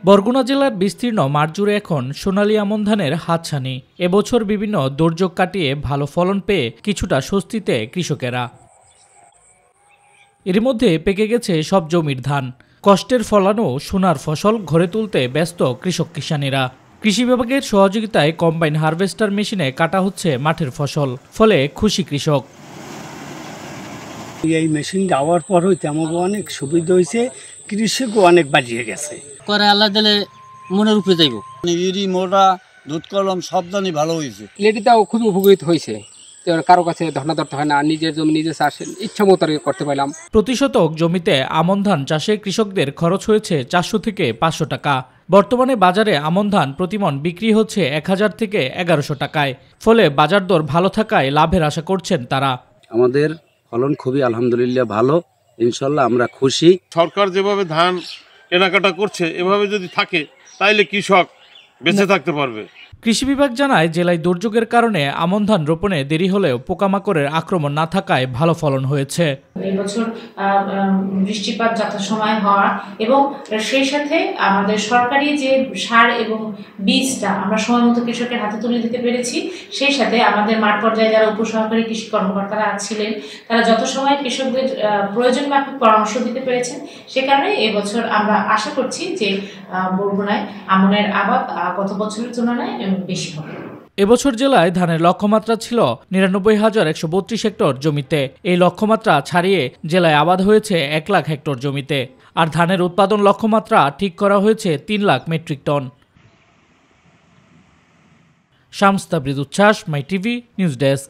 বরগুনা জেলার বিস্তীর্ণ মাঠ জুড়ে এখন সোনালী আমন ধানের হাতছানি। এবছর বিভিন্ন দুর্যোগ কাটিয়ে ভালো ফলন পেয়ে কিছুটা স্বস্তিতে কৃষকেরা। এর মধ্যে পেকে গেছে সব জমির ধান। কষ্টের ফলানো সোনার ফসল ঘরে তুলতে ব্যস্ত কৃষক কিষানীরা। কৃষি বিভাগের সহযোগিতায় কম্বাইন হারভেস্টার মেশিনে কাটা হচ্ছে মাঠের ফসল, ফলে খুশি কৃষক। এই মেশিন যাওয়ার পর হইতে আমাকে অনেক সুবিধা হয়েছে, কৃষকও অনেক বাজিয়ে গেছে। করে আল্লাহ দিলে মনের উপরে যাইব। ইরি মোটা দুধ কলম সব দানই ভালো হয়েছে। লেডিটাও খুবই উপকৃত হয়েছে, কারো কাছে ধর্ণা ধরতে হয় না, নিজের জমি নিজে চাষ ইচ্ছা মতো করতে পারলাম। প্রতি শতক জমিতে আমন ধান চাষে কৃষকদের খরচ হয়েছে 400 থেকে 500 টাকা। বর্তমানে বাজারে আমন ধান প্রতিমন বিক্রি হচ্ছে 1000 থেকে 1100 টাকায়। ফলে বাজার দর ভালো থাকায় লাভের আশা করছেন তারা। আমাদের ফলন খুবই আলহামদুলিল্লাহ ভালো, ইনশাল্লাহ আমরা খুশি। সরকার যেভাবে ধান কেনাকাটা করছে এভাবে যদি থাকে তাইলে কৃষক বেঁচে থাকতে পারবে। কৃষি বিভাগ জানায়, জেলায় দুর্যোগের কারণে আমন ধান রোপণে দেরি হলেও পোকামাকড়ের আক্রমণ না থাকায় ভালো ফলন হয়েছে। এই বছর বৃষ্টিপাত যথাসময় হওয়া এবং সেই সাথে আমাদের সরকারি যে সার এবং বীজটা আমরা সময় মতো কৃষকের হাতে তুলে দিতে পেরেছি। সেই সাথে আমাদের মাঠ পর্যায়ে যারা উপসহকারী কৃষি কর্মকর্তারা ছিলেন তারা যত সময় কৃষকদের প্রয়োজন মাফিক পরামর্শ দিতে পেরেছেন। সে কারণে এবছর আমরা আশা করছি যে বরগুনায় আমনের আবাদ গত বছরের তুলনায় বেশি হবে। এবছর জেলায় ধানের লক্ষ্যমাত্রা ছিল 99,132 হেক্টর জমিতে। এই লক্ষ্যমাত্রা ছাড়িয়ে জেলায় আবাদ হয়েছে 1 লাখ হেক্টর জমিতে। আর ধানের উৎপাদন লক্ষ্যমাত্রা ঠিক করা হয়েছে 3 লাখ মেট্রিক টন। শামস তাবরিজ উচ্ছ্বাস, মাই টিভি নিউজ ডেস্ক।